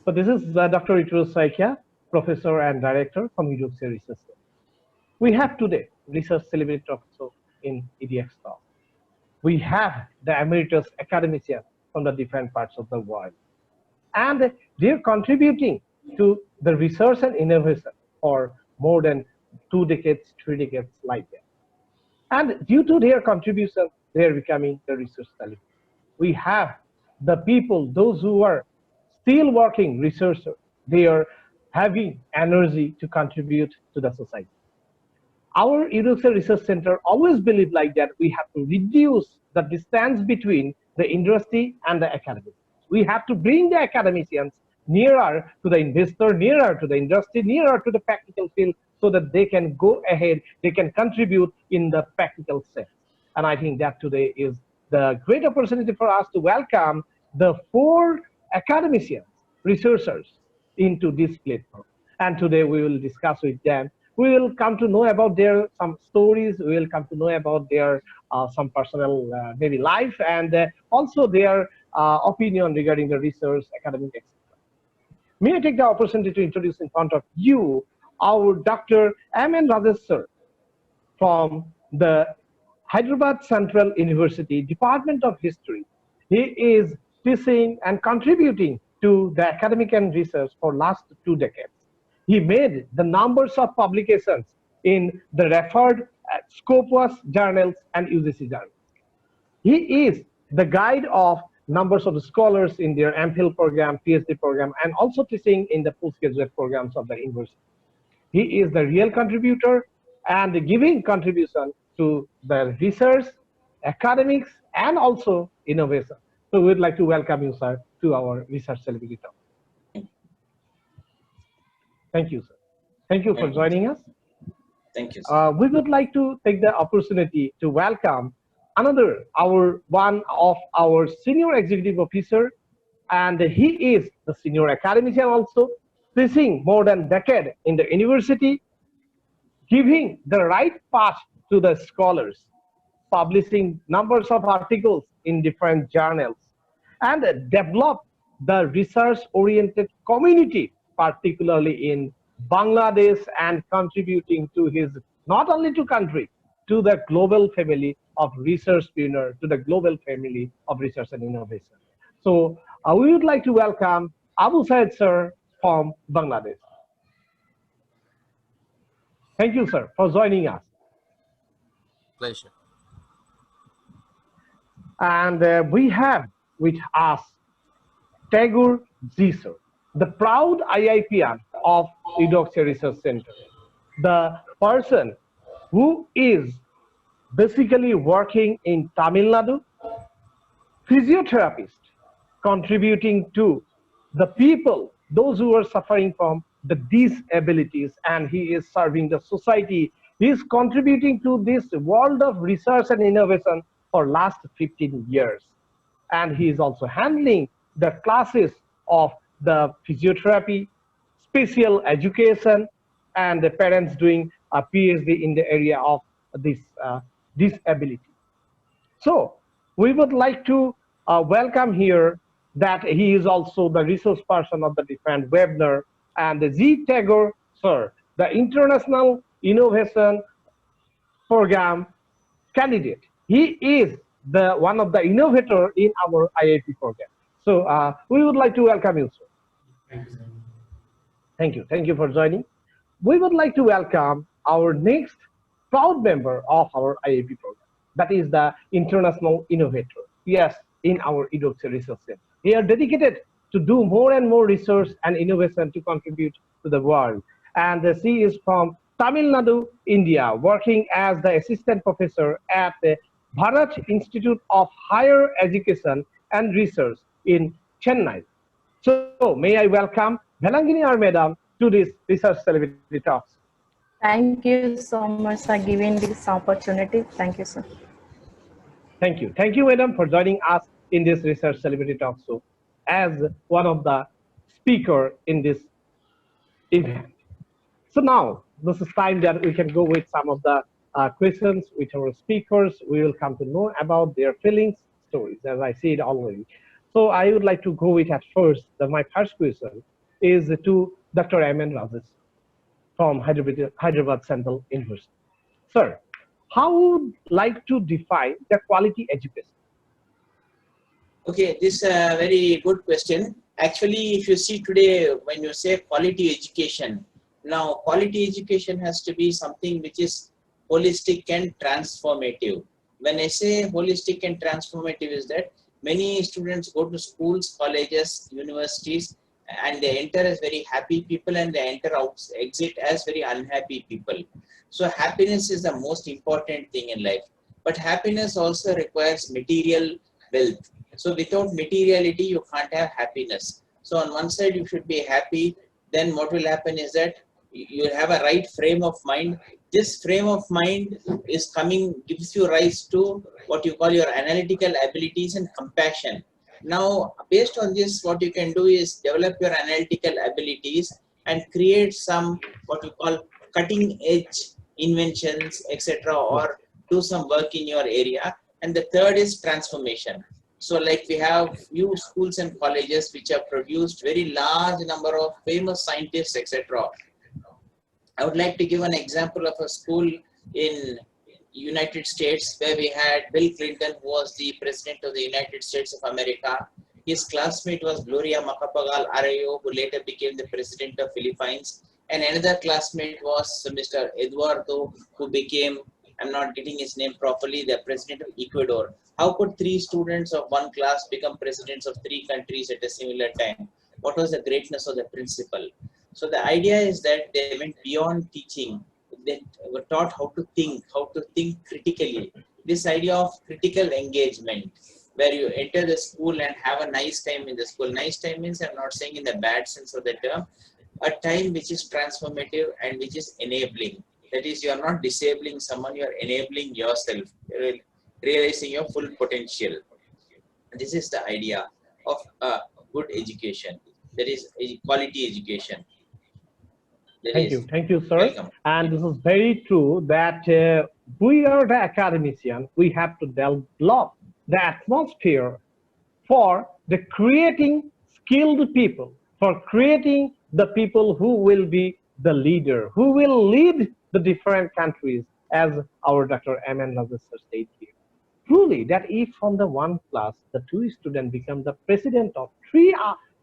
So this is Dr. Ituro Saikia, Professor and Director from Eudoxia Research Center. We have today research celebrity talk show in EDX Talk. We have the emeritus academicians from the different parts of the world. And they're contributing to the research and innovation for more than 2 decades, 3 decades like that. And due to their contribution, they are becoming the research celebrity. We have the people, those who are still working researchers, they are having energy to contribute to the society. Our Eudoxia Research Center always believe like that we have to reduce the distance between the industry and the academics. We have to bring the academicians nearer to the investor, nearer to the industry, nearer to the practical field so that they can go ahead, they can contribute in the practical sense. And I think that today is the great opportunity for us to welcome the 4 academicians, researchers into this platform. And today we will discuss with them. We will come to know about their some stories. We will come to know about their some personal maybe life and also their opinion regarding the research, academic, etc. May I take the opportunity to introduce in front of you our Dr. M.N. Rajesh sir from the Hyderabad Central University Department of History. He is teaching and contributing to the academic and research for last 2 decades. He made the numbers of publications in the referred Scopus journals and UGC journals. He is the guide of numbers of scholars in their MPhil program, PhD program, and also teaching in the postgraduate programs of the university. He is the real contributor and giving contribution to the research, academics, and also innovation. So we'd like to welcome you, sir, to our research celebrity talk. Thank you, sir. Thank you for joining us. Thank you, sir. We would like to take the opportunity to welcome one of our senior executive officer, and he is the senior academician also, teaching more than a decade in the university, giving the right path to the scholars, publishing numbers of articles in different journals, and develop the research-oriented community, particularly in Bangladesh, and contributing to his, not only to country, to the global family of research pioneer, to the global family of research and innovation. So we would like to welcome Abu Said sir from Bangladesh. Thank you, sir, for joining us. Pleasure. And we have with us Tagore Ji sir, the proud IIPian of Eudoxia Research Center, the person who is basically working in Tamil Nadu, physiotherapist, contributing to the people, those who are suffering from the disabilities, and he is serving the society. He is contributing to this world of research and innovation for last 15 years. And he is also handling the classes of the physiotherapy, special education, and the parents doing a PhD in the area of this disability. So we would like to welcome here that he is also the resource person of the different webinar, and the G. Tagore sir, the International Innovation Program candidate. He is the one of the innovator in our IIP program. So we would like to welcome you, sir. Thank you, sir. Thank you. Thank you for joining. We would like to welcome our next proud member of our IIP program. That is the International Innovator. Yes, in our Eudoxia Research Center. They are dedicated to do more and more research and innovation to contribute to the world. And she is from Tamil Nadu, India, working as the assistant professor at the Bharat Institute of Higher Education and Research in Chennai. So may I welcome Bhelangini R. Madam to this research celebrity talks. Thank you so much for giving this opportunity. Thank you, sir. Thank you. Thank you, madam, for joining us in this research celebrity talk show as one of the speaker in this event. So now this is time that we can go with some of the questions with our speakers. We will come to know about their feelings, stories, as I said already. So I would like to go with at first my first question. is to Dr. Aman Rajesh from Hyderabad Central University. Sir, how would you like to define the quality education? Okay, this is a very good question. Actually, if you see today, when you say quality education, now quality education has to be something which is holistic and transformative. When I say holistic and transformative is that many students go to schools, colleges, universities, and they enter as very happy people and they exit as very unhappy people. So happiness is the most important thing in life. But happiness also requires material wealth. So without materiality, you can't have happiness. So on one side, you should be happy. Then what will happen is that you have a right frame of mind. This frame of mind is gives you rise to what you call your analytical abilities and compassion. Now, based on this, what you can do is develop your analytical abilities and create some what you call cutting edge inventions, etc., or do some work in your area. And the third is transformation. So like we have few schools and colleges which have produced very large number of famous scientists, etc. I would like to give an example of a school in United States where we had Bill Clinton, who was the president of the United States of America. His classmate was Gloria Macapagal Arroyo, who later became the president of Philippines. And another classmate was Mr. Eduardo, who became, I'm not getting his name properly, the president of Ecuador. How could three students of one class become presidents of three countries at a similar time? What was the greatness of the principal? So the idea is that they went beyond teaching. They were taught how to think critically. This idea of critical engagement, where you enter the school and have a nice time in the school. Nice time means, I'm not saying in the bad sense of the term, a time which is transformative and which is enabling. That is, you are not disabling someone, you are enabling yourself, realizing your full potential. This is the idea of a good education. That is quality education. Thank you, sir. Welcome. And this is very true that we are the academician. We have to develop the atmosphere for the creating skilled people, for creating the people who will be the leader, who will lead the different countries, as our Dr. Aman Rajesh said here. Truly, that if from the one class, the two students become the president of three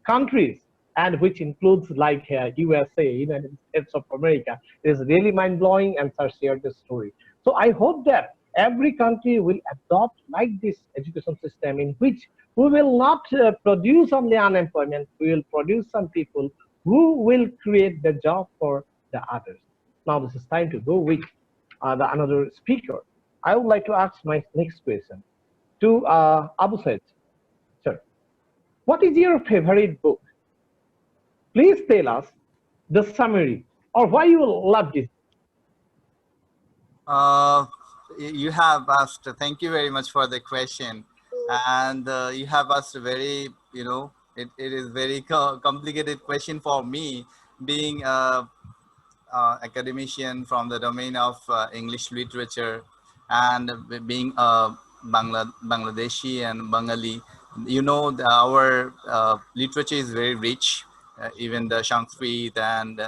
countries, and which includes like USA, United States of America, it is really mind-blowing, and sir shared this story. So I hope that every country will adopt like this education system in which we will not produce only unemployment, we will produce some people who will create the job for the others. Now this is time to go with another speaker. I would like to ask my next question to Abu Said. Sir, what is your favorite book? Please tell us the summary or why you love this. You have asked, thank you very much for the question. And you have asked a very, it is very complicated question for me, being a academician from the domain of English literature and being a Bangladeshi and Bengali. Our literature is very rich, even the Sanskrit, and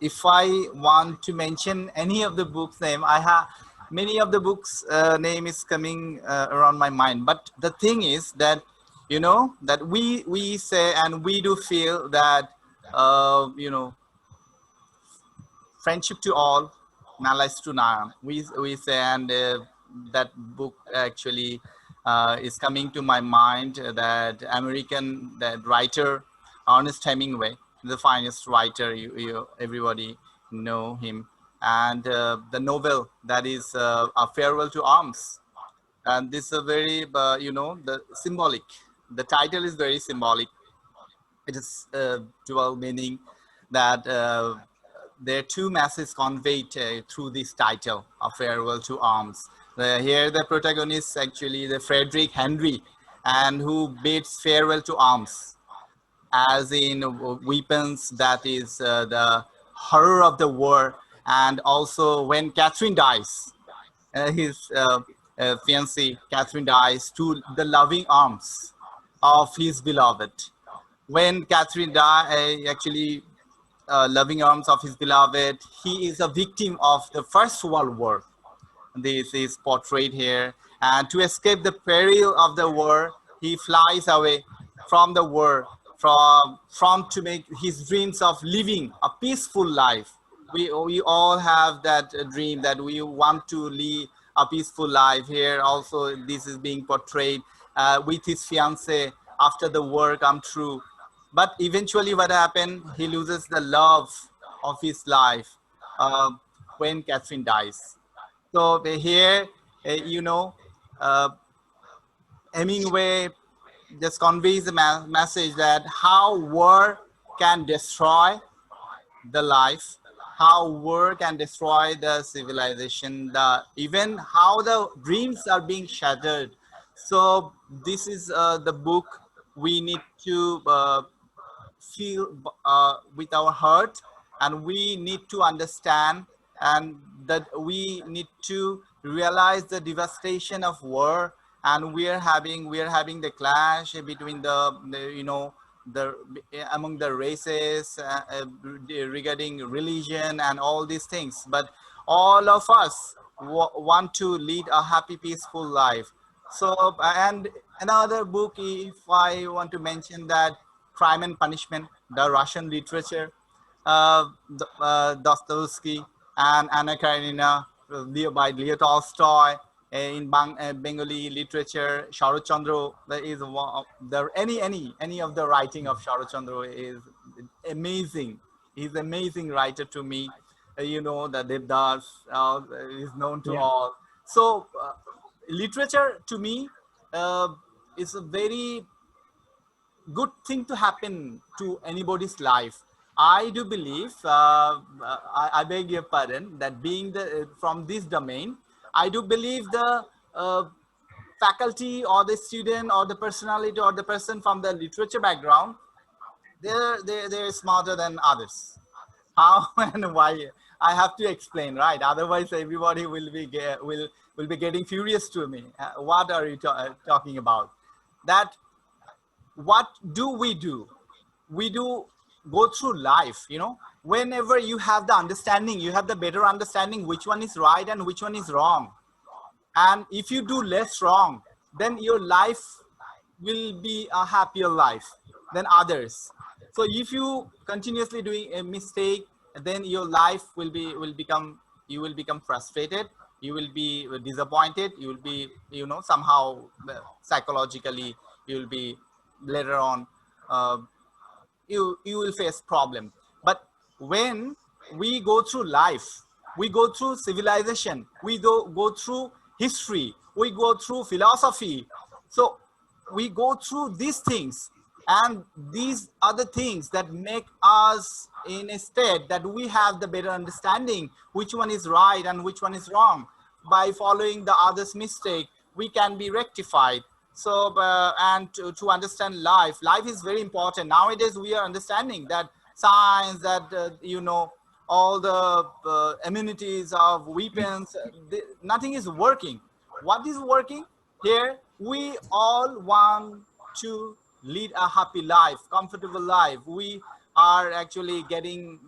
if I want to mention any of the books name, I have many of the books name is coming around my mind. But the thing is that, that we say and we do feel that, friendship to all, malice to none. We say, and that book actually is coming to my mind, that that writer, Ernest Hemingway, the finest writer, everybody know him. And the novel that is A Farewell to Arms. And this is a very, the symbolic. The title is very symbolic. It is dual meaning, that there are two messages conveyed through this title, A Farewell to Arms. Here the protagonist actually the Frederick Henry, and who bids farewell to arms, as in weapons, that is the horror of the war. And also when Catherine dies, his fiancée Catherine dies, to the loving arms. of his beloved. When Catherine died, actually loving arms of his beloved, he is a victim of the First World War. This is portrayed here. And to escape the peril of the war, he flies away from the war, from to make his dreams of living a peaceful life. We all have that dream that we want to live a peaceful life. Here also, this is being portrayed with his fiancée after the war come true. But eventually, what happened? He loses the love of his life when Catherine dies. So here, you know, uh, Hemingway just conveys the message that how war can destroy the life, how war can destroy the civilization, even how the dreams are being shattered. So this is the book we need to feel with our heart, and we need to understand, and that we need to realize the devastation of war. And we are having the clash between the you know the among the races regarding religion and all these things, but all of us want to lead a happy peaceful life. So and another book, if I want to mention, that Crime and Punishment, the Russian literature, Dostoevsky and Anna Karenina, by Leo Tolstoy. In Bengali literature, Sharat Chandra, there is any of the writing of Sharat Chandra is amazing. He's an amazing writer to me. The Devdas is known to Yeah. all. So literature to me uh, is a very good thing to happen to anybody's life. I do believe, I beg your pardon, that being from this domain, I do believe the uh, faculty or the student or the personality or the person from the literature background, they're smarter than others. How and why? I have to explain, right? Otherwise, everybody will be getting furious to me. What are you talking about? That what do? We do go through life, whenever you have the understanding, you have the better understanding which one is right and which one is wrong. And if you do less wrong, then your life will be a happier life than others. So if you continuously doing a mistake, then your life will become, you will become frustrated, you will be disappointed, you will be, somehow psychologically, you will be later on, uh, you will face problem. But when we go through life, we go through civilization, we go through history, we go through philosophy. So we go through these things, and these are the things that make us in a state that we have the better understanding which one is right and which one is wrong. By following the other's mistake, we can be rectified. So and to understand life is very important. Nowadays we are understanding that science, that all the amenities of weapons, nothing is working. What is working here? We all want to lead a happy life, comfortable life. We are actually getting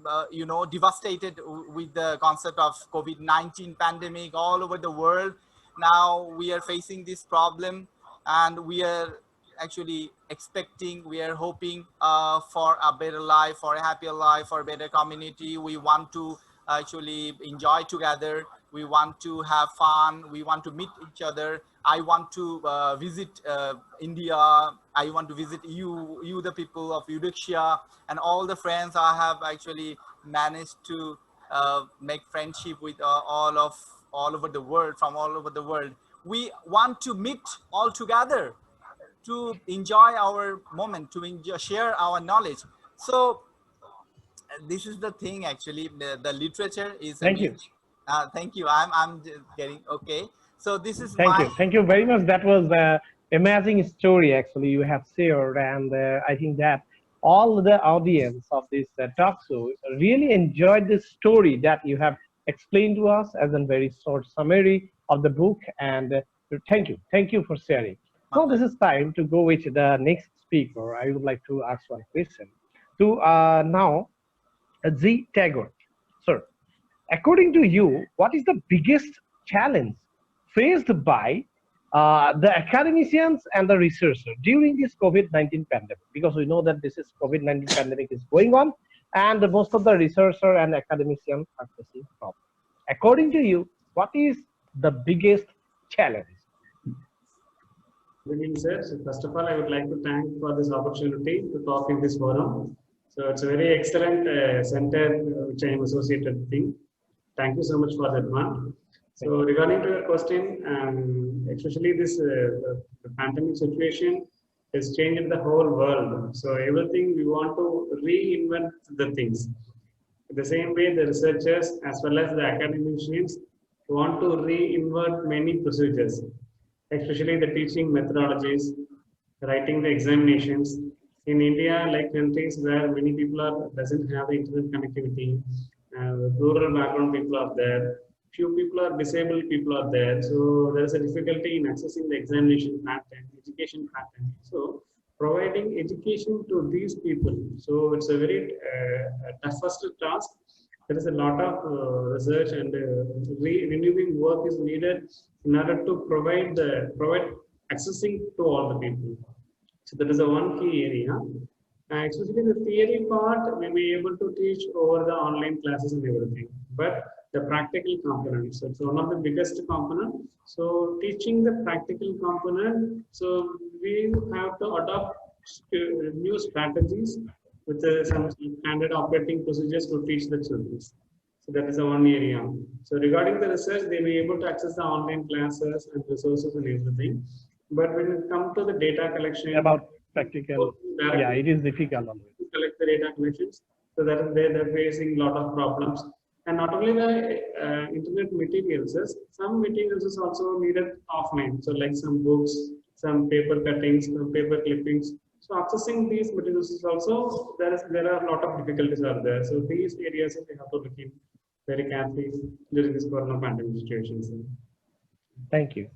devastated with the concept of COVID-19 pandemic all over the world. Now we are facing this problem, and we are actually expecting, we are hoping for a better life, for a happier life, for a better community. We want to actually enjoy together, we want to have fun, we want to meet each other. I want to visit India, I want to visit you the people of Eudoxia, and all the friends I have actually managed to make friendship with all over the world, from all over the world. We want to meet all together to enjoy our moment, to share our knowledge. So this is the thing. Actually, the literature is Thank you. amazing. Thank you. I'm just getting okay. So this is Thank my you. Thank you very much. That was the amazing story actually you have shared, and I think that all the audience of this talk show really enjoyed the story that you have explained to us as a very short summary of the book. And thank you for sharing. Now this is time to go with the next speaker. I would like to ask one question to now Z. Tagore. Sir, according to you, what is the biggest challenge faced by the academicians and the researchers during this COVID-19 pandemic? Because we know that this is COVID-19 pandemic is going on, and most of the researchers and academicians are facing problems. According to you, what is the biggest challenge? Good evening, sir. So first of all, I would like to thank for this opportunity to talk in this forum. So it's a very excellent center which I am associated with. Thank you so much for that one. So regarding to your question, especially this the pandemic situation has changed the whole world. So everything we want to reinvent the things. The same way, the researchers as well as the academicians want to reinvent many procedures, especially the teaching methodologies, writing the examinations. In India, like countries where many people doesn't have internet connectivity, rural background people are there, few people are disabled people are there, so there is a difficulty in accessing the examination pattern, education pattern. So providing education to these people, so it's a very toughest task. There is a lot of research and renewing work is needed in order to provide accessing to all the people. So that is a one key area. Especially the theory part, we may be able to teach over the online classes and everything, but the practical component, so it's one of the biggest component. So teaching the practical component, so we have to adopt new strategies with some standard operating procedures to teach the children. So that is the one area. So regarding the research, they may be able to access the online classes and resources and everything. But when it comes to the data collection, About practical, yeah, it is difficult. Collect the data collections, so that is they're facing a lot of problems. And not only the internet materials, some materials is also needed offline. So like some books, some paper cuttings, some paper clippings. So accessing these materials is also there are a lot of difficulties are there. So these areas we have to look in very carefully during this corona pandemic situation. So. Thank you.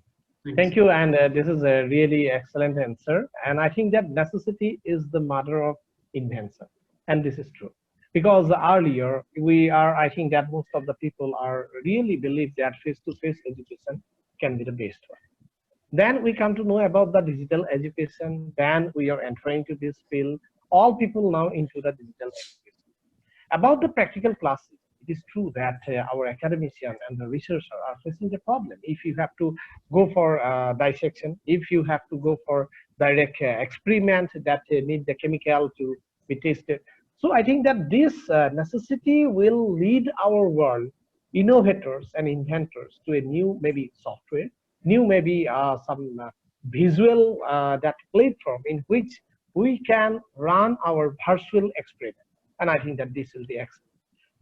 Thank you, and this is a really excellent answer. And I think that necessity is the mother of invention, and this is true. Because earlier I think that most of the people are really believe that face-to-face education can be the best one. Then we come to know about the digital education. Then we are entering to this field. All people now into the digital education. About the practical classes, it is true that our academician and the researcher are facing the problem. If you have to go for dissection, if you have to go for direct experiment that need the chemical to be tested. So I think that this necessity will lead our world, innovators and inventors, to a new maybe software, new maybe some visual that platform in which we can run our virtual experiment. And I think that this will be excellent.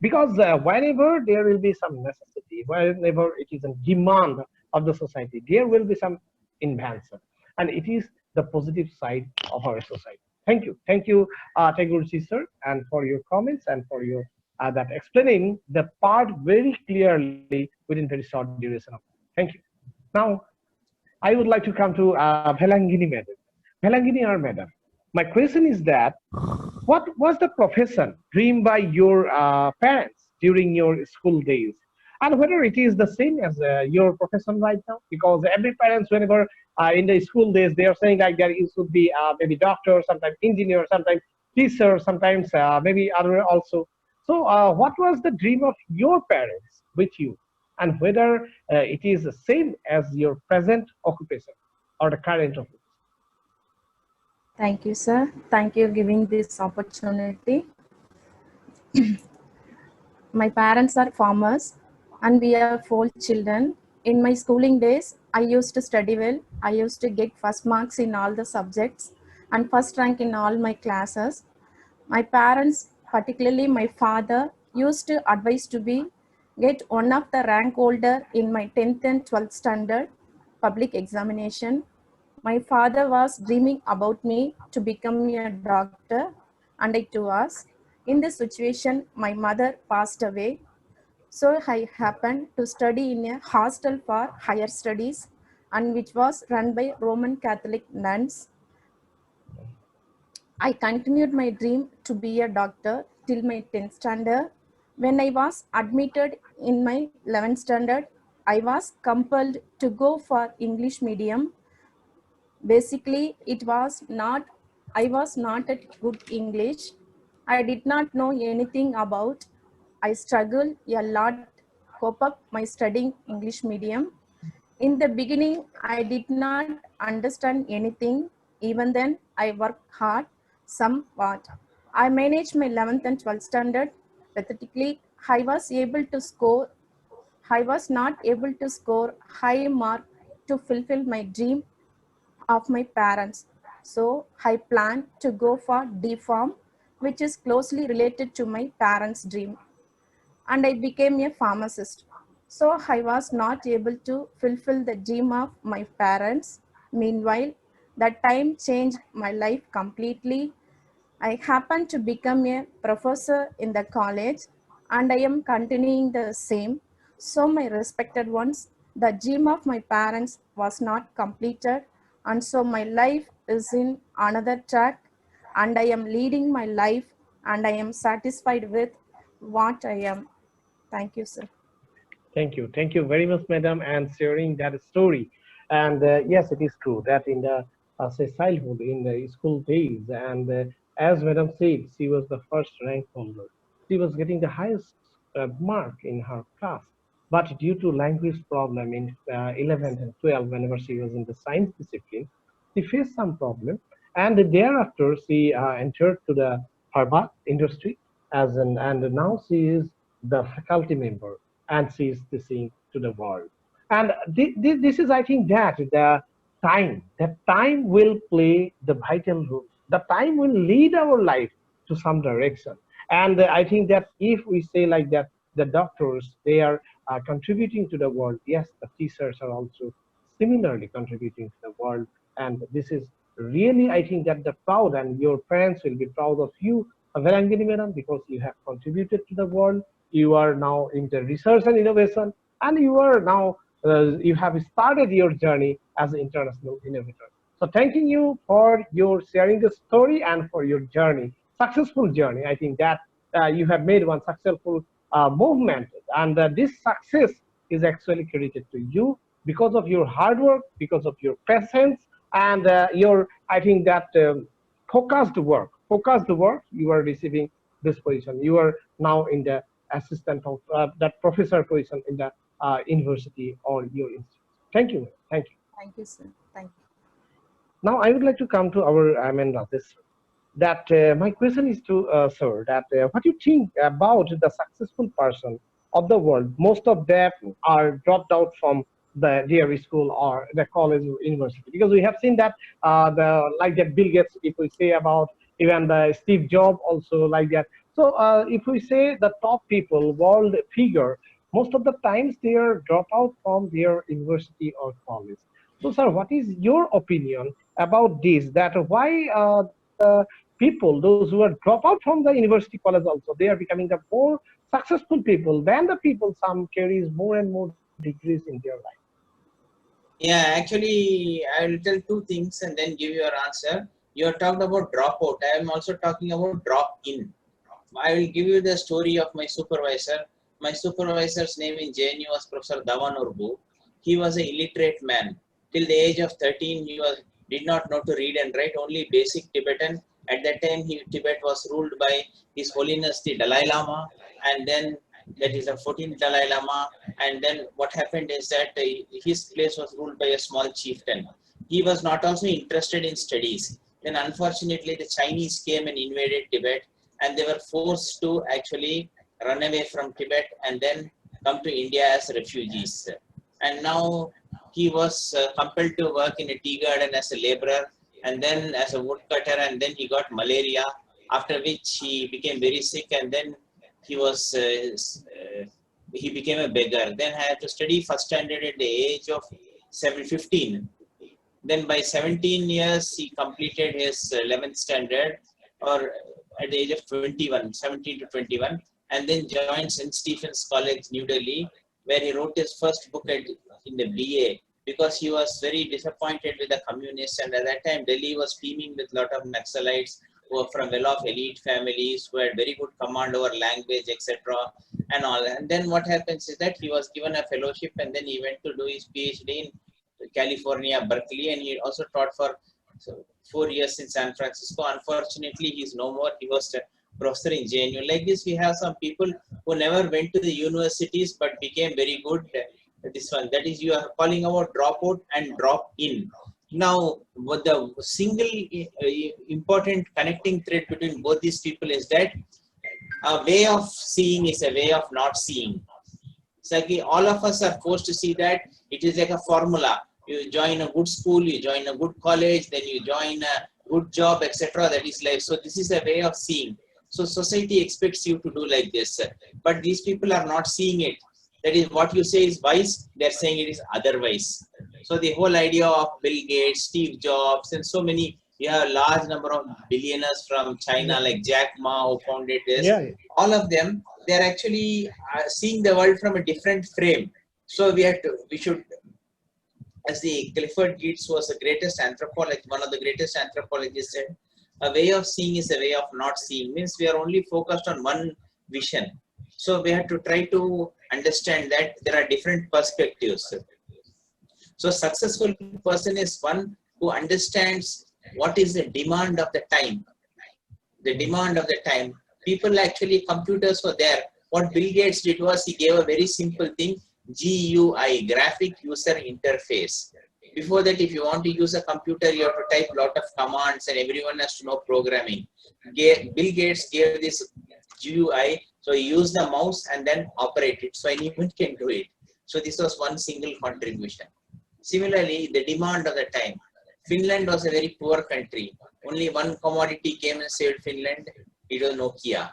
Because whenever there will be some necessity, whenever it is a demand of the society, there will be some invention. And it is the positive side of our society. Thank you, Tagore sir, and for your comments and for your that explaining the part very clearly within very short duration of time. Thank you. Now, I would like to come to Bhelangini madam. Bhelangini or madam, my question is that what was the profession dreamed by your parents during your school days? And whether it is the same as your profession right now? Because every parents, whenever in the school days, they are saying like that it should be maybe doctor, sometimes engineer, sometimes teacher, sometimes maybe other also. So what was the dream of your parents with you? And whether it is the same as your present occupation or the current occupation? Thank you, sir. Thank you for giving this opportunity. My parents are farmers and we are 4 children. In my schooling days, I used to study well. I used to get first marks in all the subjects and first rank in all my classes. My parents, particularly my father, used to advise to be get one of the rank holder in my 10th and 12th standard public examination. My father was dreaming about me to become a doctor, and I too was. In this situation, my mother passed away. So I happened to study in a hostel for higher studies, and which was run by Roman Catholic nuns. I continued my dream to be a doctor till my 10th standard. When I was admitted in my 11th standard, I was compelled to go for English medium. Basically, I was not at good English. I did not know anything about. I struggled a lot cope up my studying English medium. In the beginning, I did not understand anything. Even then, I worked hard somewhat. I managed my 11th and 12th standard. Pathetically, I was not able to score high mark to fulfill my dream of my parents. So I planned to go for D Farm, which is closely related to my parents' dream, and I became a pharmacist. So I was not able to fulfill the dream of my parents. Meanwhile, that time changed my life completely. I happened to become a professor in the college, and I am continuing the same. So, my respected ones, the dream of my parents was not completed, and so my life is in another track, and I am leading my life, and I am satisfied with what I am. Thank you, sir. Thank you. Thank you very much, madam, and sharing that story. And yes, it is true that in the say childhood, in the school days, and as madam said, she was the first rank holder. She was getting the highest mark in her class. But due to language problem in 11th and 12th, whenever she was in the science discipline, she faced some problem. And thereafter, she entered to the pharma industry and now she is the faculty member and she is teaching to the world. And this is, I think, that the time will play the vital role. The time will lead our life to some direction. And I think that if we say like that, the doctors, they are contributing to the world. Yes, the teachers are also similarly contributing to the world. And this is really, I think that the proud and your parents will be proud of you, Verangini madam, because you have contributed to the world. You are now into research and innovation, and you are now you have started your journey as an international innovator. So thanking you for your sharing the story and for your journey, successful journey. I think that you have made one successful movement, and this success is actually credited to you because of your hard work, because of your patience, and your, I think that focused work. You are receiving this position. You are now in the assistant of that professor position in the university or your institute. Thank you. Thank you. Thank you, sir. Thank you. Now I would like to come to our Rajesh. That my question is to sir. That what do you think about the successful person of the world? Most of them are dropped out from their school or the college or university, because we have seen that the like that Bill Gates, if we say about even the Steve Jobs also like that. So if we say the top people, world figure, most of the times they are drop out from their university or college. So, sir, what is your opinion about this? That why the people, those who are drop out from the university college also, they are becoming the more successful people than the people some carries more and more degrees in their life. Yeah, actually, I will tell two things and then give your answer. You have talked about dropout. I am also talking about drop in. I will give you the story of my supervisor. My supervisor's name in JNU was Professor Dhawan Urbu. He was an illiterate man. Till the age of 13, he did not know to read and write, only basic Tibetan. At that time, Tibet was ruled by His Holiness the Dalai Lama, and then that is the 14th Dalai Lama. And then what happened is that his place was ruled by a small chieftain. He was not also interested in studies. Then unfortunately, the Chinese came and invaded Tibet, and they were forced to actually run away from Tibet and then come to India as refugees. And now he was compelled to work in a tea garden as a laborer and then as a woodcutter, and then he got malaria, after which he became very sick, and then he was he became a beggar. Then I had to study first standard at the age of 15. Then by 17 years, he completed his 11th standard, or at the age of 21, 17 to 21, and then joined St. Stephen's College, New Delhi, where he wrote his first book in the BA. because he was very disappointed with the communists, and at that time Delhi was teeming with a lot of Naxalites who were from well-off elite families who had very good command over language, etc. and all. And then what happens is that he was given a fellowship, and then he went to do his PhD in California, Berkeley, and he also taught for 4 years in San Francisco. Unfortunately, he's no more. He was a professor in JNU. Like this, we have some people who never went to the universities but became very good. This one, that is, you are calling about dropout and drop in. Now, what the single important connecting thread between both these people is that a way of seeing is a way of not seeing. It's like all of us are forced to see that it is like a formula. You join a good school, you join a good college, then you join a good job, etc. That is life. So this is a way of seeing. So society expects you to do like this, but these people are not seeing it. That is, what you say is wise, they're saying it is otherwise. So the whole idea of Bill Gates, Steve Jobs, and so many, you have a large number of billionaires from China, like Jack Ma, who founded this. All of them, they're actually seeing the world from a different frame. So we should, as the Clifford Geertz was the greatest anthropologist, one of the greatest anthropologists said, a way of seeing is a way of not seeing. Means we are only focused on one vision. So we have to try to understand that there are different perspectives. So successful person is one who understands what is the demand of the time. The demand of the time. People actually, computers were there. What Bill Gates did was he gave a very simple thing, GUI, graphic user interface. Before that, if you want to use a computer, you have to type a lot of commands and everyone has to know programming. Bill Gates gave this GUI, so he used the mouse and then operate it. So anyone can do it. So this was one single contribution. Similarly, the demand of the time. Finland was a very poor country. Only one commodity came and saved Finland. It was Nokia.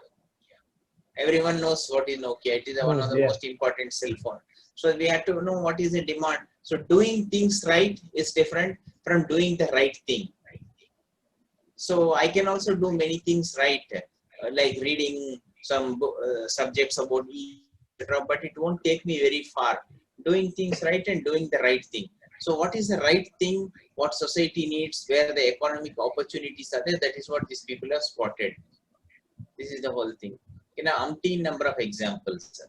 Everyone knows what is Nokia. It is one of the most important cell phone. So we have to know what is the demand. So doing things right is different from doing the right thing. So I can also do many things right, like reading some subjects about etc. But it won't take me very far. Doing things right and doing the right thing. So what is the right thing? What society needs? Where the economic opportunities are there? That is what these people have spotted. This is the whole thing. In an umpteen number of examples.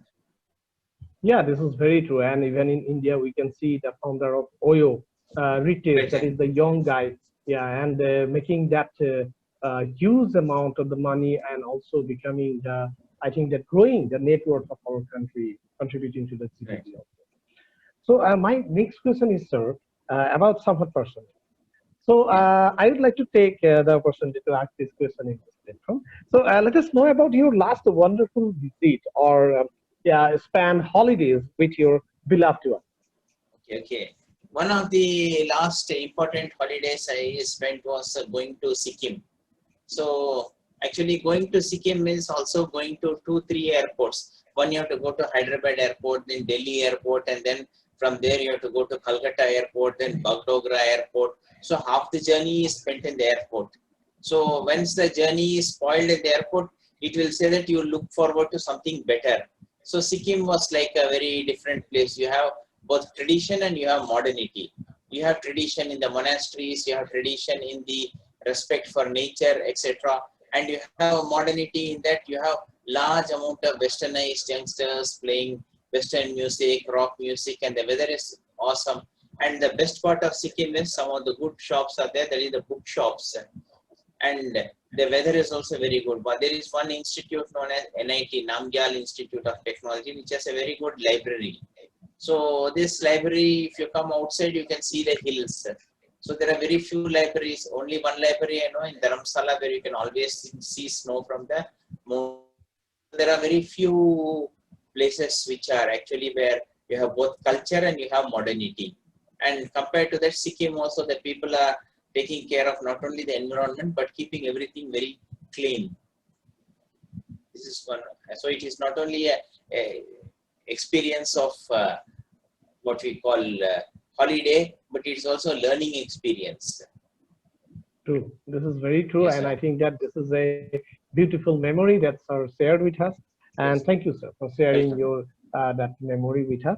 Yeah, this is very true. And even in India, we can see the founder of Oyo, Retail, that is the young guy. Yeah, and making that huge amount of the money and also becoming the, I think that growing the net worth of our country, contributing to the GDP. So my next question is, sir, about Sampath person. So I would like to take the opportunity to ask this question in this platform. So let us know about your last wonderful visit or span holidays with your beloved one. Okay. One of the last important holidays I spent was going to Sikkim. So actually going to Sikkim means also going to 2-3 airports. One, you have to go to Hyderabad airport, then Delhi airport, and then from there you have to go to Calcutta airport, then Bagdogra airport. So half the journey is spent in the airport. So once the journey is spoiled at the airport, it will say that you look forward to something better. So Sikkim was like a very different place. You have both tradition and you have modernity. You have tradition in the monasteries, you have tradition in the respect for nature, etc. And you have modernity in that you have large amount of westernized youngsters playing Western music, rock music, and the weather is awesome. And the best part of Sikkim is some of the good shops are there. That is the book shops. And the weather is also very good. But there is one institute known as NIT, Namgyal Institute of Technology, which has a very good library. So this library, if you come outside, you can see the hills. So there are very few libraries. Only one library I know in Dharamsala where you can always see snow from the moon. There are very few places which are actually where you have both culture and you have modernity. And compared to that, Sikkim also, the people are taking care of not only the environment but keeping everything very clean. This is one. So it is not only a experience of what we call holiday, but it's also a learning experience. True. This is very true. Yes, and sir. I think that this is a beautiful memory that's shared with us. And Yes. thank you, sir, for sharing Welcome. your that memory with us.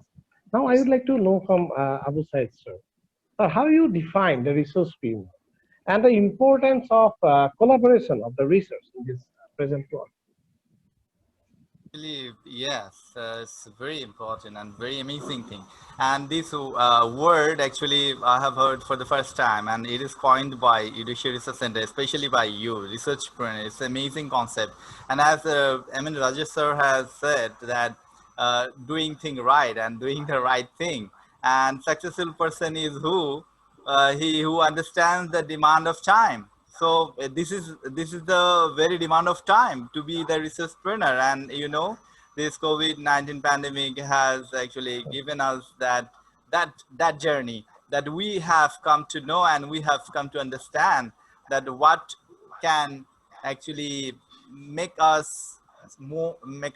Now, I would like to know from Abu Said, sir, how you define the research field and the importance of collaboration of the research in this present world. Actually, yes, it's very important and very amazing thing. And this word actually I have heard for the first time, and it is coined by Judicial Research Center, especially by you, researchpreneur. It's an amazing concept. And as Rajesh sir has said that doing thing right and doing the right thing, and successful person is he who understands the demand of time. So this is the very demand of time to be the researchpreneur. And this COVID-19 pandemic has actually given us that journey that we have come to know, and we have come to understand that what can actually make us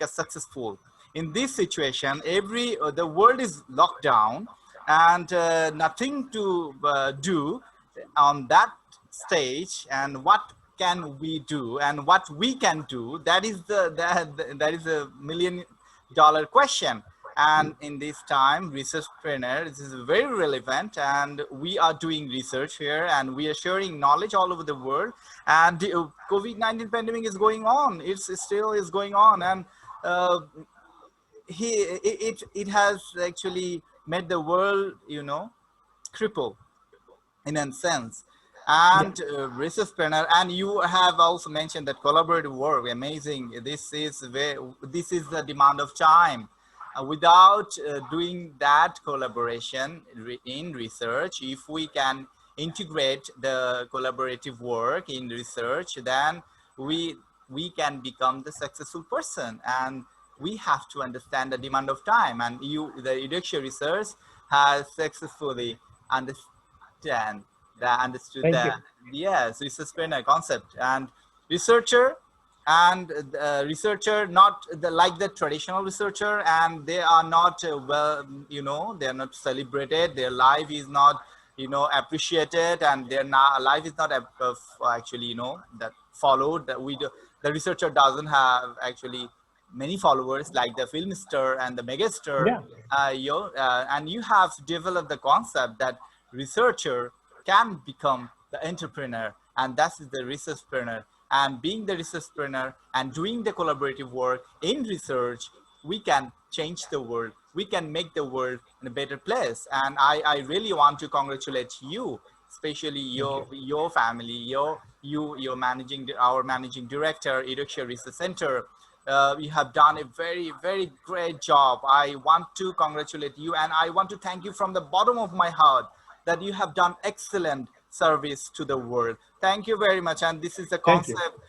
successful in this situation. The world is locked down, and nothing to do on that stage. And what can we do, and what we can do, that is a $1 million question. And in this time, researchpreneur, this is very relevant, and we are doing research here, and we are sharing knowledge all over the world. And the COVID-19 pandemic is going on. It still is going on. And it has actually made the world cripple in a sense. And researchpreneur, and you have also mentioned that collaborative work, amazing. This is the demand of time. Without doing that collaboration in research, if we can integrate the collaborative work in research, then we can become the successful person. And we have to understand the demand of time. And the Edexia research has successfully understood Thank that. Yes, researchpreneur concept. And researcher and researcher, not like the traditional researcher, and they are not they are not celebrated. Their life is not appreciated, and their life is not actually that followed. That the researcher doesn't have actually many followers like the film star and the megastar. Yeah. And you have developed the concept that researcher can become the entrepreneur, and that is the researchpreneur. And being the researchpreneur and doing the collaborative work in research, we can change the world. We can make the world in a better place. And I really want to congratulate you, especially your family, your our managing director, Edexia Research Center. You have done a very, very great job. I want to congratulate you, and I want to thank you from the bottom of my heart that you have done excellent service to the world. Thank you very much. And this is a concept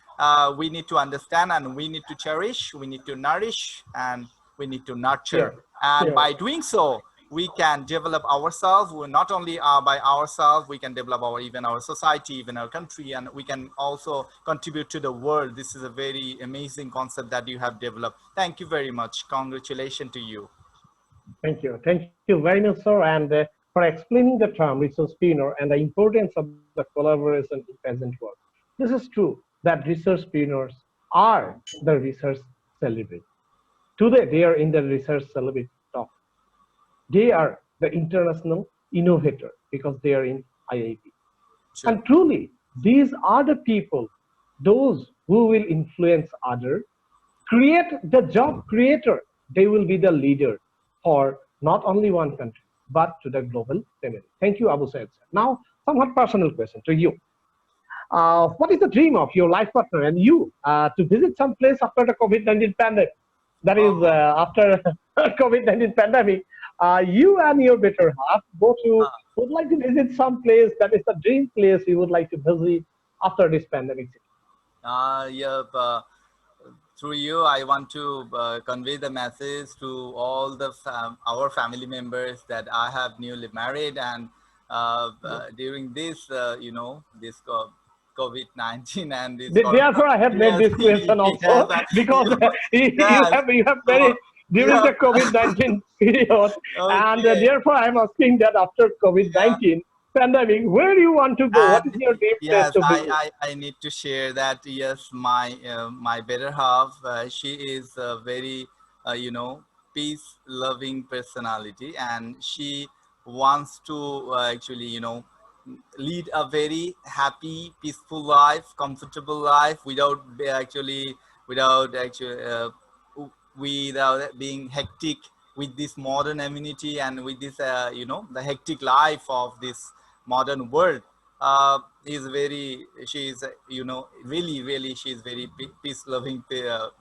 we need to understand, and we need to cherish, we need to nourish, and we need to nurture. And by doing so, we can develop ourselves. We're not only by ourselves, we can develop even our society, even our country, and we can also contribute to the world. This is a very amazing concept that you have developed. Thank you very much. Congratulations to you. Thank you. Thank you very much, sir, and for explaining the term researchpreneur and the importance of the collaboration in present world. This is true that researchpreneurs are the research celebrity. Today, they are in the research celebrity top. They are the international innovator because they are in IIT. Sure. And truly, these are the people, those who will influence others, create the job creator. They will be the leader for not only one country, but to the global family. Thank you, Abu Said. Now, somewhat personal question to you. What is the dream of your life partner and you to visit some place after the COVID-19 pandemic? That is, after COVID-19 pandemic, you and your better half both you would like to visit some place that is the dream place you would like to visit after this pandemic. Through you, I want to convey the message to all the our family members that I have newly married, and during this, this COVID-19 and this. Therefore, I have made this question also because you have married during the COVID-19 period, and therefore I am asking that after COVID-19 pandemic, where do you want to go? What is your dream place to visit? I need to share that. Yes, my better half, she is very peace-loving personality, and she wants to actually, lead a very happy, peaceful life, comfortable life without actually without being hectic with this modern amenity and with this the hectic life of this modern world. Is very she is really she is very peace loving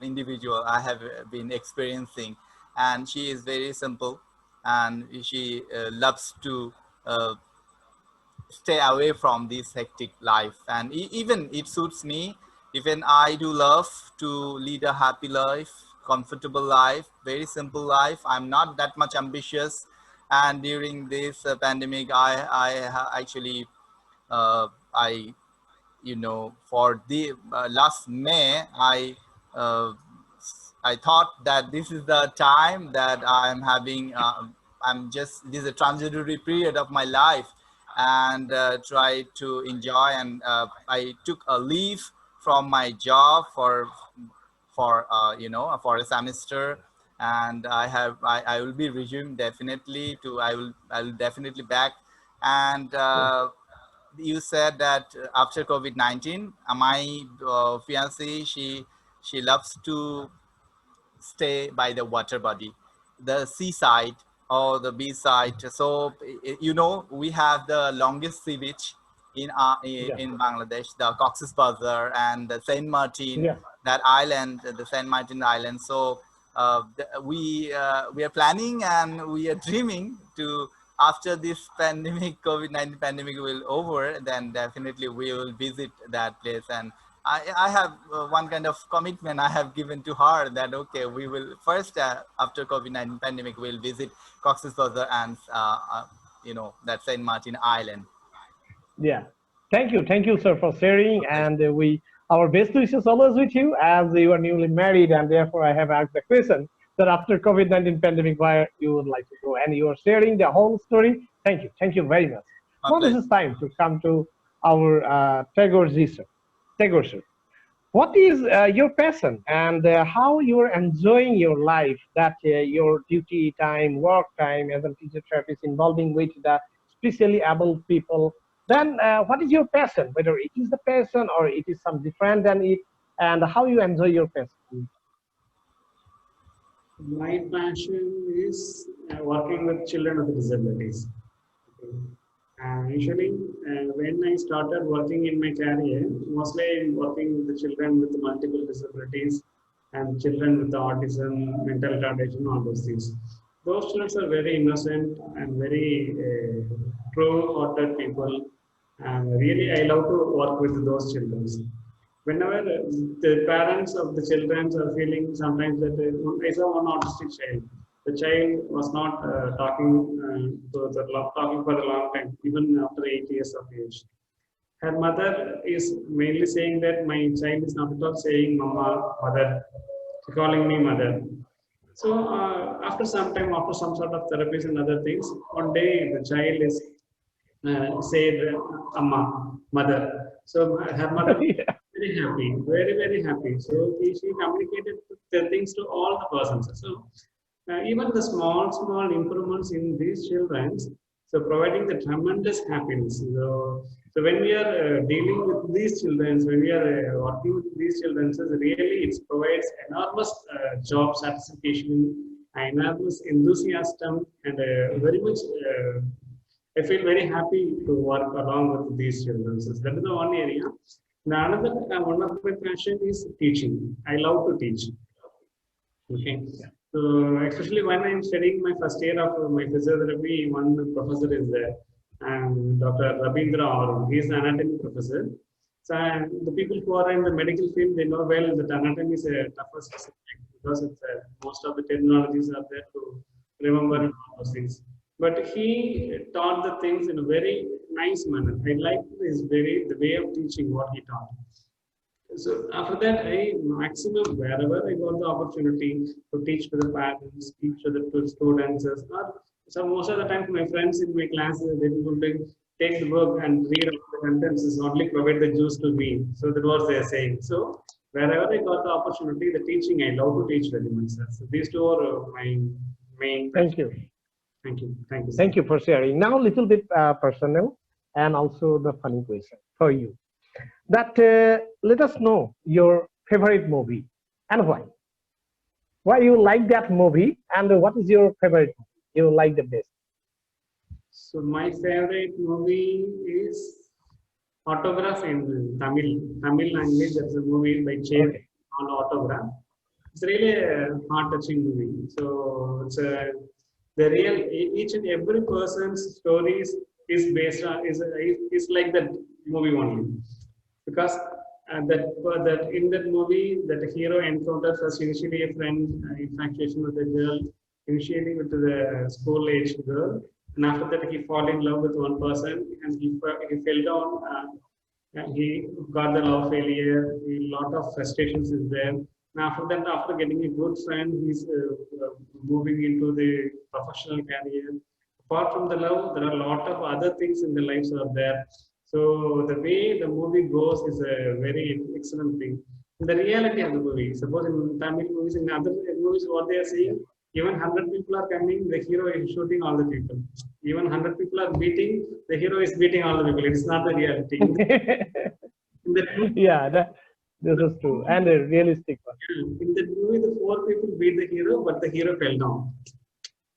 individual I have been experiencing, and she is very simple, and she loves to uh, stay away from this hectic life, and even it suits me. Even I do love to lead a happy life, comfortable life, very simple life. I'm not that much ambitious, and during this pandemic actually I for the last May, uh, I thought that this is the time that I'm having. This is a transitory period of my life, and try to enjoy. And I took a leave from my job for a semester, and I will be resumed definitely to I will definitely back. And you said that after COVID-19, my fiancée, she loves to stay by the water body, the seaside or the beachside. So we have the longest sea beach Yeah. in Bangladesh, the Cox's Bazar and the Saint Martin, Yeah. that island, the Saint Martin Island. So we are planning and we are dreaming to, after this pandemic, COVID-19 pandemic will over, then definitely we will visit that place. And I have one kind of commitment I have given to her, that okay, we will first after COVID-19 pandemic we'll visit Cox's Bazar and that Saint Martin Island. Yeah. Thank you, sir, for sharing. And our best wishes always with you, as you are newly married, and therefore I have asked the question that after COVID-19 pandemic, where you would like to go, and you are sharing the whole story. Thank you very much. My Now this pleasure. is time to come to our Tagore ji, sir. Tagore sir, what is your passion, and how you are enjoying your life, that your duty time, work time as a teacher therapist involving with the specially able people? Then what is your passion, whether it is the passion or it is some different than it, and how you enjoy your passion? My passion is working with children with disabilities. Okay. Usually, when I started working in my career, mostly I'm working with the children with multiple disabilities and children with autism, mental retardation, all those things. Those children are very innocent and very true-hearted people. And really, I love to work with those children. Whenever the parents of the children are feeling sometimes that I saw one autistic child. The child was not talking for a long time, even after 8 years of age. Her mother is mainly saying that my child is not at all saying mama, mother, calling me mother. So after some time, after some sort of therapies and other things, one day the child is said amma, mother. So her mother was Yeah. very happy, very happy. So she communicated the things to all the persons. So even the small improvements in these children, so providing the tremendous happiness. So when we are dealing with these children, when we are working with these children, so really it provides enormous job satisfaction, enormous enthusiasm, and very much. I feel very happy to work along with these children. So that is the one area. The another one of my passion is teaching. I love to teach. Okay. So especially when I'm studying my first year of my physiotherapy, one professor is there, and Dr. Rabindra Aur, he is an anatomy professor. So the people who are in the medical field, they know well that anatomy is a toughest subject, because it's most of the terminologies are there to remember and all those things. But he taught the things in a very nice manner. I like the way of teaching what he taught. So after that, I maximum wherever I got the opportunity to teach to the parents, teach to the students, or so most of the time my friends in my class they will take the book and read out the contents, is only provide the juice to me. So that was their saying. So wherever I got the opportunity, the teaching, I love to teach very much, sir. So these two are my main. Thank you. Thank you. Thank you, sir. Thank you for sharing. Now, a little bit personal and also the funny question for you. That let us know your favorite movie and why. Why you like that movie and what is your favorite movie you like the best? So my favorite movie is Autograph in Tamil language. That's a movie by Chase Okay. on Autograph. It's really a heart-touching movie. So it's a the real each and every person's stories is based on is like that movie only because that in that movie that the hero encounters first initially a friend infatuation with a girl initially with the school age girl and after that he fall in love with one person and he fell down and he got the love failure a lot of frustrations is there and after that after getting a good friend he's moving into the professional career apart from the love there are a lot of other things in the lives are there so the way the movie goes is a very excellent thing. The reality of the movie. Suppose in Tamil movies, in other movies, what they are saying, even 100 people are coming, the hero is shooting all the people. Even 100 people are beating, the hero is beating all the people. It is not the reality. In the Yeah, this is true and a realistic one. in the movie, the 4 people beat the hero, but the hero fell down.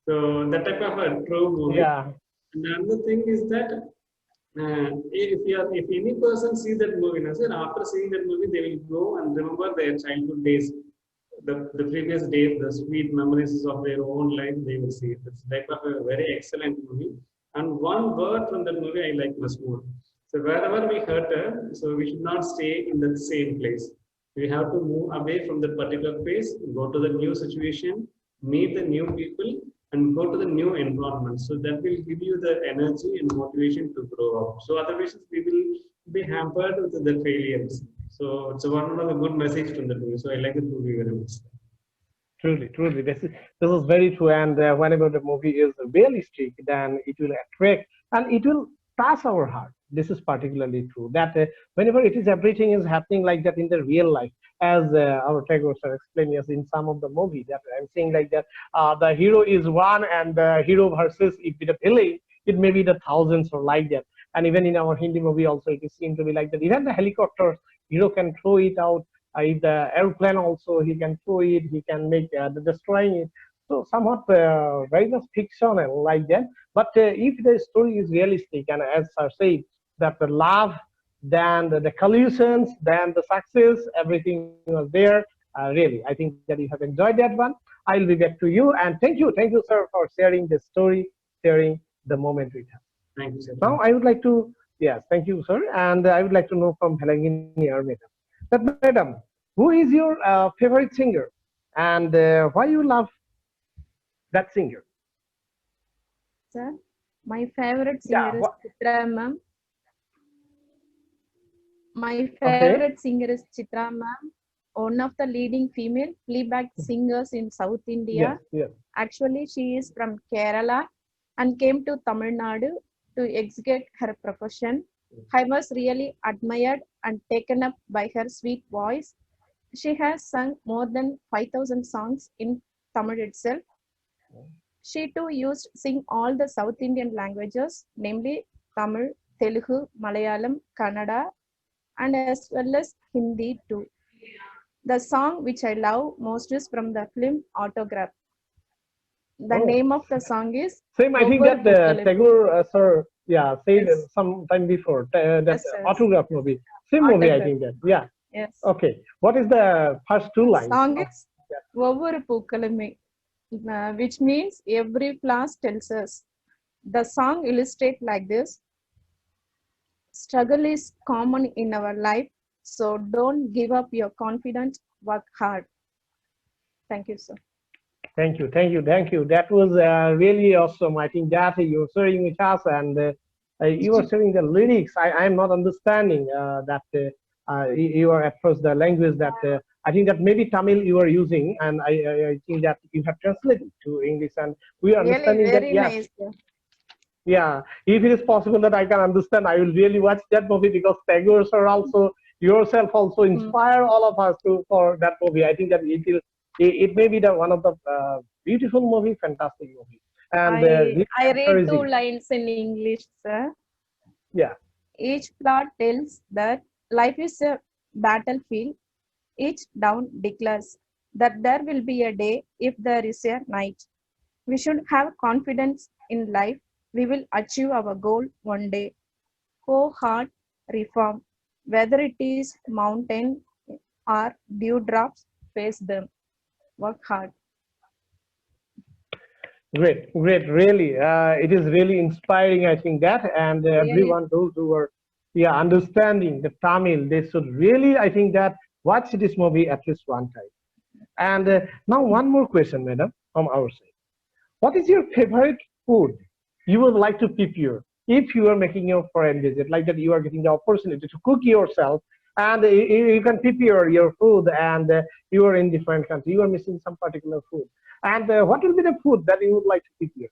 So that type of a true movie. Yeah. And another thing is that if any person see that movie, after seeing that movie, they will go and remember their childhood days, the previous days, the sweet memories of their own life. They will see it. It's type of a very excellent movie. And one word from that movie I like much more. So wherever we hurt her, so we should not stay in the same place. We have to move away from that particular place, go to the new situation, meet the new people, and go to the new environment. So that will give you the energy and motivation to grow up. So otherwise we will be hampered with the failures. So it's one of the good message from the movie. So I like the movie very much. Truly, this is very true. And whenever the movie is realistic, then it will attract and it will touch our heart. This is particularly true. That whenever it is everything is happening like that in the real life, as our Tagore sir explained us in some of the movie that I'm saying like that, the hero is one and the hero versus if the villain, it may be the thousands or like that. And even in our Hindi movie also, it is seen to be like that. Even the helicopter, hero can throw it out. If the airplane also, he can throw it, he can make the destroying it. So somewhat very much fictional like that. But if the story is realistic, and as sir said, that the love, then the collisions, then the success, everything was there. Really, I think that you have enjoyed that one. I'll be back to you, and thank you, sir, for sharing the story, sharing the moment with us. Thank you, sir. Now, I would like to, yes, thank you, sir, and I would like to know from Helangini or madam, that madam, who is your favorite singer, and why you love that singer? Sir, my favorite Yeah. singer is Chitra ma'am. My Okay. favorite singer is Chitra ma'am, one of the leading female playback singers in South India. Yes. Actually, she is from Kerala and came to Tamil Nadu to execute her profession. I was really admired and taken up by her sweet voice. She has sung more than 5,000 songs in Tamil itself. She too used to sing all the South Indian languages, namely Tamil, Telugu, Malayalam, Kannada, and as well as Hindi too. The song which I love most is from the film Autograph. The Oh. name of the song is Same, I think that Tagore, sir, yeah, said some time before that Yes. autograph movie. Same movie, I Autograph. think that. Yeah. Yes. Okay. What is the first two lines? Song is Ovvaru Pookalume, which means every flower tells us. The song illustrates like this: struggle is common in our life, so don't give up your confidence, work hard. Thank you, sir. Thank you. That was really awesome. I think that you were sharing with us and you were sharing the lyrics. I am not understanding that you are at first the language that I think that maybe Tamil you are using, and I think that you have translated to English, and we are Really understanding that. very Yes. nice, sir. Yeah, if it is possible that I can understand, I will really watch that movie because Tagore sir also yourself also inspire all of us to for that movie. I think that it may be the one of the beautiful movie, fantastic movie, and really I read two encouraging. lines in English, sir. Yeah, Each plot tells that life is a battlefield. Each dawn declares that there will be a day if there is a night. We should have confidence in life. We will achieve our goal one day. Go hard, reform. Whether it is mountain or dewdrops, face them. Work hard. great, great. Really, it is really inspiring. I think that, and Really, everyone those who are yeah understanding the Tamil, they should really, I think that watch this movie at least one time. And now one more question, madam, from our side. What is your favorite food you would like to prepare if you are making your foreign visit, like that you are getting the opportunity to cook yourself and you can prepare your food and you are in different country, you are missing some particular food. And what will be the food that you would like to prepare?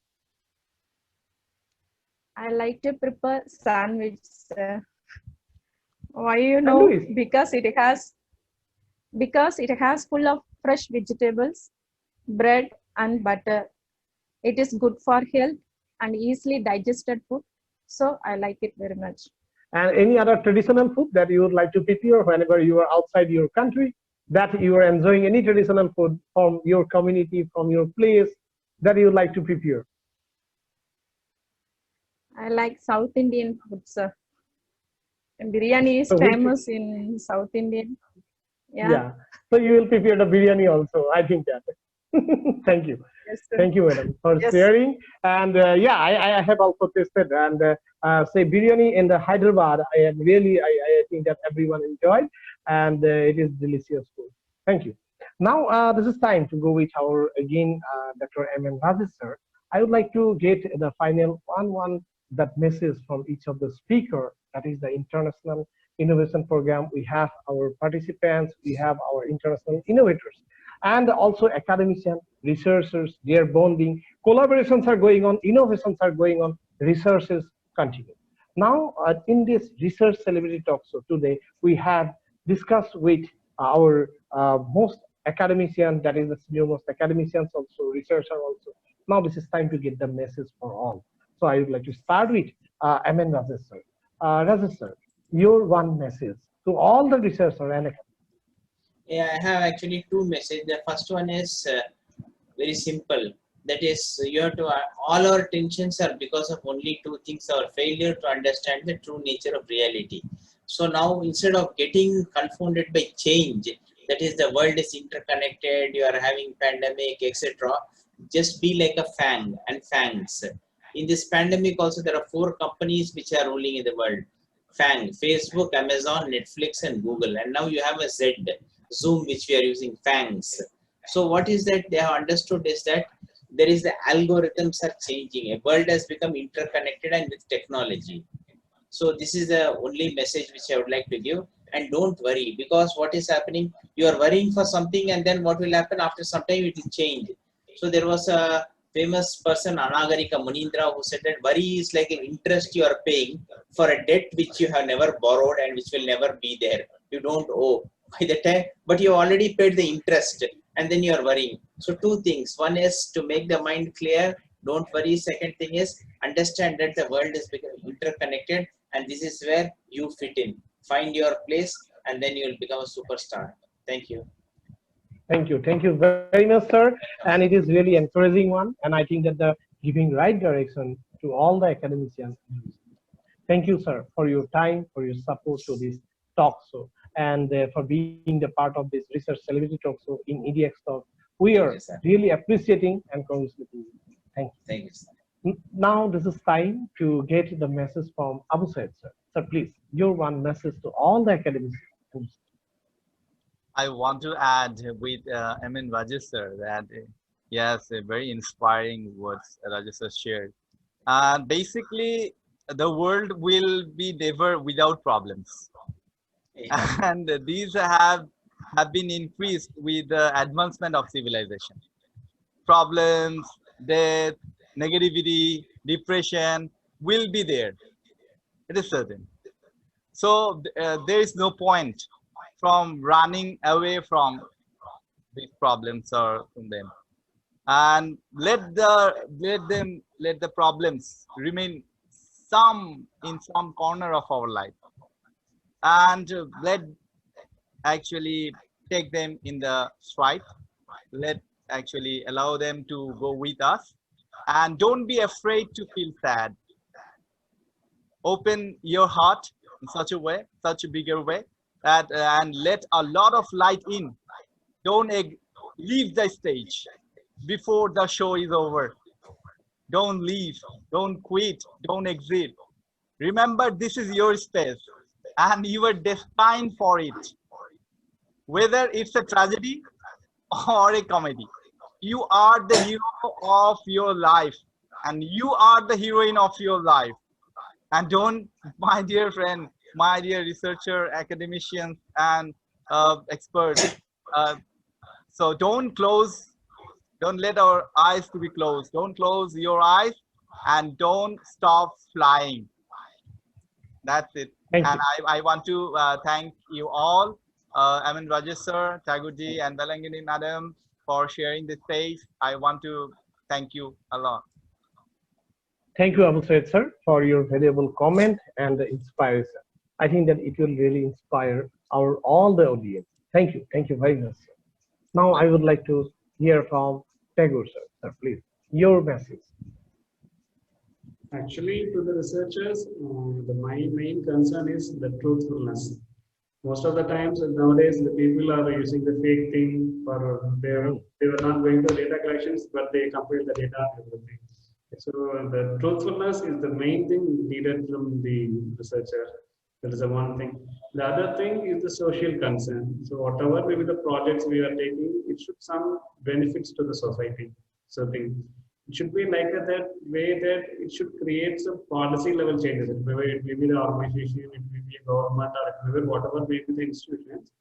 I like to prepare sandwich. Why you know? Sandwich. Because it has full of fresh vegetables, bread and butter. It is good for health and easily digested food. So I like it very much. And any other traditional food that you would like to prepare whenever you are outside your country, that you are enjoying any traditional food from your community, from your place that you would like to prepare? I like South Indian food, sir. And biryani is So which, famous in South Indian. Yeah. yeah, so you will prepare the biryani also, I think that. Thank you. Yes, sir. Thank you, madam, for Yes. sharing. And yeah, I have also tasted and say biryani in the Hyderabad. I am really, I think that everyone enjoyed, and it is delicious food. Thank you. Now this is time to go with our again Dr. M. Rajesh sir. I would like to get the final one that message from each of the speaker. That is the international innovation program. We have our participants. We have our international innovators and also academicians, researchers, their bonding, collaborations are going on, innovations are going on, researches continue. Now, in this research celebrity talk show today, we have discussed with our most academician, that is the senior most academicians also, researcher also. Now this is time to get the message for all. So I would like to start with M.N. Rajesh sir. Rajesh sir, your one message to all the researchers and academics. Yeah, I have actually two messages. The first one is very simple. That is, you have to, all our tensions are because of only two things: our failure to understand the true nature of reality. So now, instead of getting confounded by change, that is, the world is interconnected, you are having pandemic, etc., just be like a fang and fangs. In this pandemic also, there are four companies which are ruling in the world: fang: Facebook, Amazon, Netflix and Google. And now you have a Z, Zoom, which we are using, fangs. So what is that they have understood is that there is the algorithms are changing, a world has become interconnected and with technology. So this is the only message which I would like to give. And don't worry, because what is happening, you are worrying for something and then what will happen after some time, it will change. So there was a famous person, Anagarika Munindra, who said that worry is like an interest you are paying for a debt which you have never borrowed and which will never be there. You don't owe by the time, but you already paid the interest and then you are worrying. So two things. One is to make the mind clear, don't worry. Second thing is understand that the world is becoming interconnected and this is where you fit in. Find your place and then you will become a superstar. Thank you. Thank you very much, sir. And it is really encouraging one. And I think that the giving right direction to all the academicians. Thank you, sir, for your time, for your support to this talk show, and for being the part of this research celebrity talk show in EDX Talk. We are Thank you, sir. really appreciating and congratulating you. Thank Thank you, sir. you. Now this is time to get the message from Abu Said, sir. Sir, please, your one message to all the academicians. I want to add with M.N. Rajesh sir that yes, very inspiring words Rajesh sir shared. Basically, the world will be never without problems, Yeah. and these have been increased with the advancement of civilization. Problems, death, negativity, depression will be there. It is certain. So there is no point from running away from these problems or from them, and let the problems remain in some corner of our life, and let actually take them in the stride. Let actually allow them to go with us, and don't be afraid to feel sad. Open your heart in such a way, such a bigger way, that and let a lot of light in. Don't leave the stage before the show is over. Don't leave, don't quit, don't exit. Remember, this is your space and you are destined for it. Whether it's a tragedy or a comedy, you are the hero of your life, and you are the heroine of your life. And don't, my dear friend, my dear researcher, academicians, and experts, uh, so don't let our eyes to be closed. Don't close your eyes, and don't stop flying. That's it. Thank And you. I want to thank you all, I mean Rajesh sir, Tagurji, and Belangini madam, for sharing this space. I want to thank you a lot. Thank you, Abu Said sir, for your valuable comment and the inspiration. I think that it will really inspire our all the audience. Thank you very much, sir. Now I would like to hear from Tagore sir. Sir, please, your message. Actually, to the researchers, my main concern is the truthfulness. Most of the times nowadays, the people are using the fake thing for they were not going to data collections, but they compile the data and everything. So the truthfulness is the main thing needed from the researcher. That is the one thing. The other thing is the social concern. So whatever maybe the projects we are taking, it should some benefits to the society. So it should be like that way that it should create some policy level changes. Maybe it may be the organization, it may be a government, or it may be whatever may be the institutions.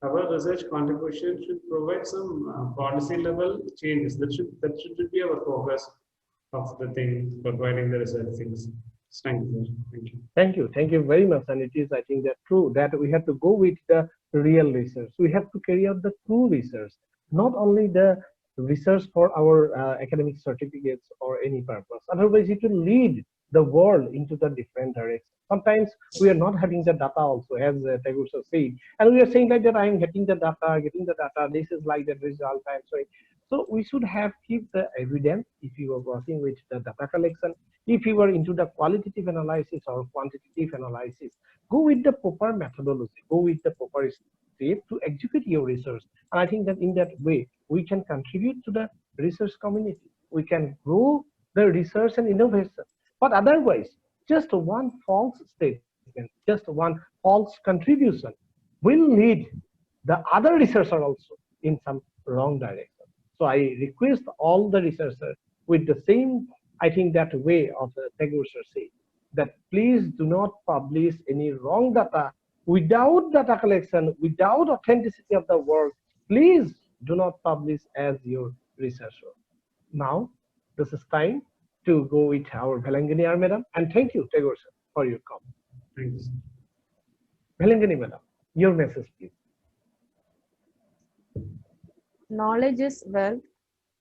Our research contribution should provide some policy level changes. That should be our focus of the thing, providing the research things. Thank you. Thank you. Thank you very much. And it is, I think, that true that we have to go with the real research. We have to carry out the true research, not only the research for our academic certificates or any purpose. Otherwise, it will lead the world into the different direction. Sometimes we are not having the data also, as Tagore sir said, and we are saying like that I am getting the data. This is like the result. I'm sorry. So we should have keep the evidence if you are working with the data collection. If you are into the qualitative analysis or quantitative analysis, go with the proper methodology, go with the proper step to execute your research. And I think that in that way, we can contribute to the research community. We can grow the research and innovation. But otherwise, just one false statement, just one false contribution will lead the other researcher also in some wrong direction. So I request all the researchers with the same, I think that way of the Tagore sir say, that please do not publish any wrong data without data collection, without authenticity of the work. Please do not publish as your research work. Now, this is time to go with our Belangani madam. And thank you, Tagore sir, for your comment. Thank you. Belangani madam, your message, please. Knowledge is wealth.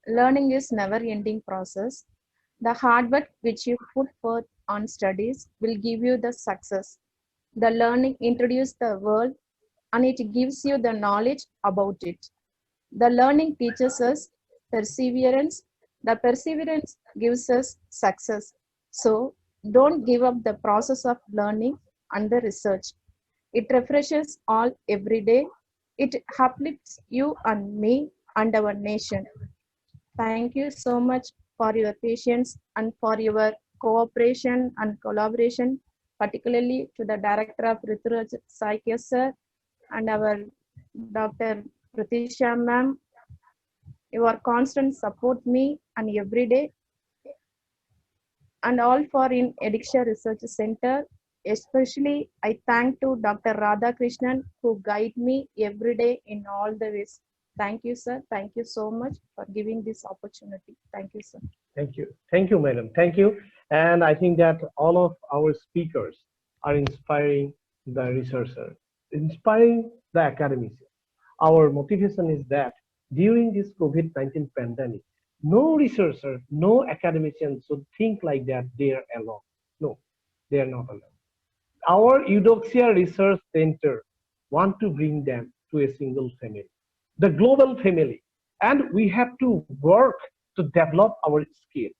Learning is never-ending process. The hard work which you put forth on studies will give you the success. The learning introduces the world and it gives you the knowledge about it. The learning teaches us perseverance. The perseverance gives us success. So don't give up the process of learning and the research. It refreshes all every day. It uplifts you and me and our nation. Thank you so much for your patience and for your cooperation and collaboration, particularly to the Director of Research, Psyche sir, and our Dr. Pratisha ma'am. Your constant support me and every day, and all for in Addiction Research Center. Especially, I thank to Dr. Radha Krishnan who guide me every day in all the ways. Thank you, sir. Thank you so much for giving this opportunity. Thank you, sir. Thank you, madam. Thank you. And I think that all of our speakers are inspiring the researcher, inspiring the academician. Our motivation is that during this COVID-19 pandemic, no researcher, no academician should think like that they are alone. No, they are not alone. Our Eudoxia Research Center want to bring them to a single family, the global family. And we have to work to develop our skill.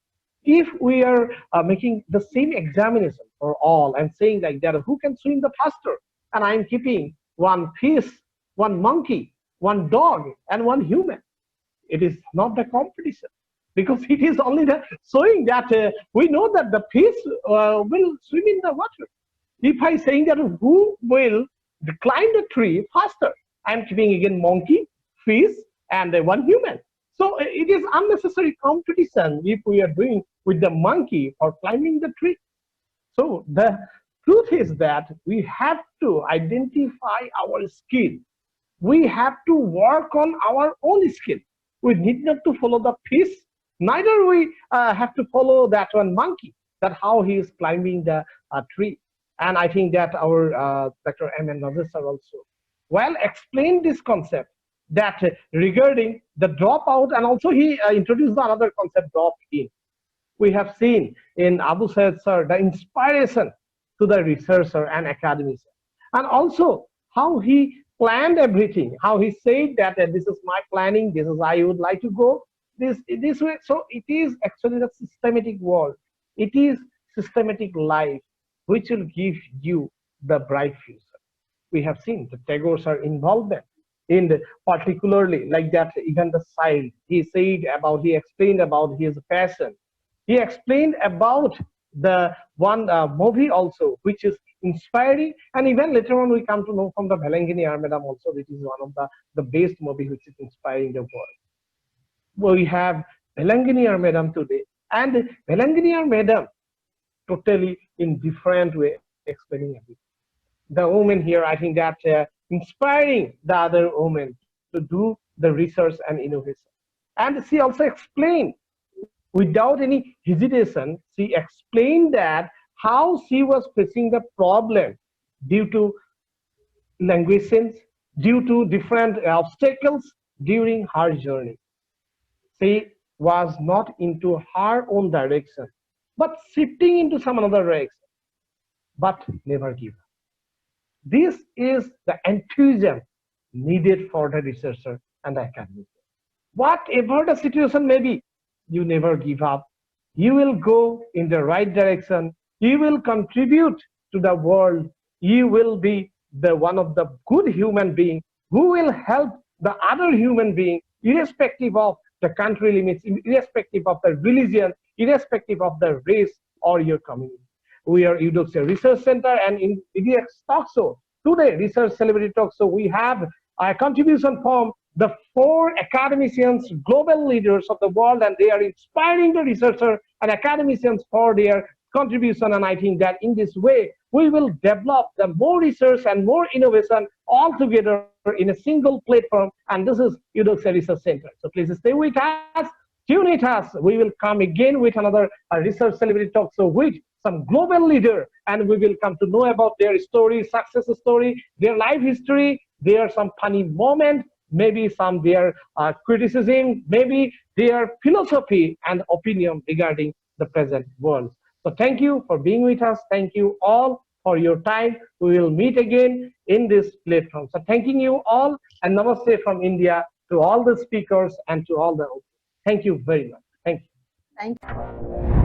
If we are making the same examination for all and saying like that, who can swim the faster? And I'm keeping one fish, one monkey, one dog, and one human. It is not the competition because it is only the showing that we know that the fish will swim in the water. If I saying that who will climb the tree faster, I'm keeping again monkey, fish, and one human. So it is unnecessary competition if we are doing with the monkey for climbing the tree. So the truth is that we have to identify our skill. We have to work on our own skill. We need not to follow the fish, neither we have to follow that one monkey, that how he is climbing the tree. And I think that our Dr. M.N. Rajesh sir also well explained this concept that regarding the dropout, and also he introduced another concept, drop in. We have seen in Abu Said sir the inspiration to the researcher and academician, and also how he planned everything, how he said that this is my planning, this is I would like to go this way. So it is actually the systematic world. It is systematic life which will give you the bright future. We have seen the Tagore's are involvement in the, particularly like that, even the child, he said about, he explained about his passion. He explained about the one movie also, which is inspiring, and even later on we come to know from the Bhelangini Madam also, which is one of the best movie which is inspiring the world. We have Bhelangini Madam today, and Bhelangini Madam totally in different way explaining everything. The woman here, I think that inspiring the other women to do the research and innovation. And she also explained without any hesitation, she explained that how she was facing the problem due to languages, due to different obstacles during her journey. She was not into her own direction, but shifting into some another direction, but never give up. This is the enthusiasm needed for the researcher and the academic. Whatever the situation may be, you never give up. You will go in the right direction. You will contribute to the world. You will be the one of the good human being who will help the other human being, irrespective of the country limits, irrespective of the religion, irrespective of the race or your community. We are Eudoxia Research Center, and in EDX Talk Show, today, Research Celebrity Talk Show, we have a contribution from the 4 academicians, global leaders of the world, and they are inspiring the researchers and academicians for their contribution. And I think that in this way, we will develop the more research and more innovation all together in a single platform. And this is Eudoxia Research Center. So please stay with us, tune with us. We will come again with another Research Celebrity Talk Show with some global leader, and we will come to know about their story, success story, their life history, their some funny moment, maybe some their criticism, maybe their philosophy and opinion regarding the present world. So thank you for being with us. Thank you all for your time. We will meet again in this platform. So thanking you all, and namaste from India to all the speakers and to all the. Thank you very much. Thank you. Thank you.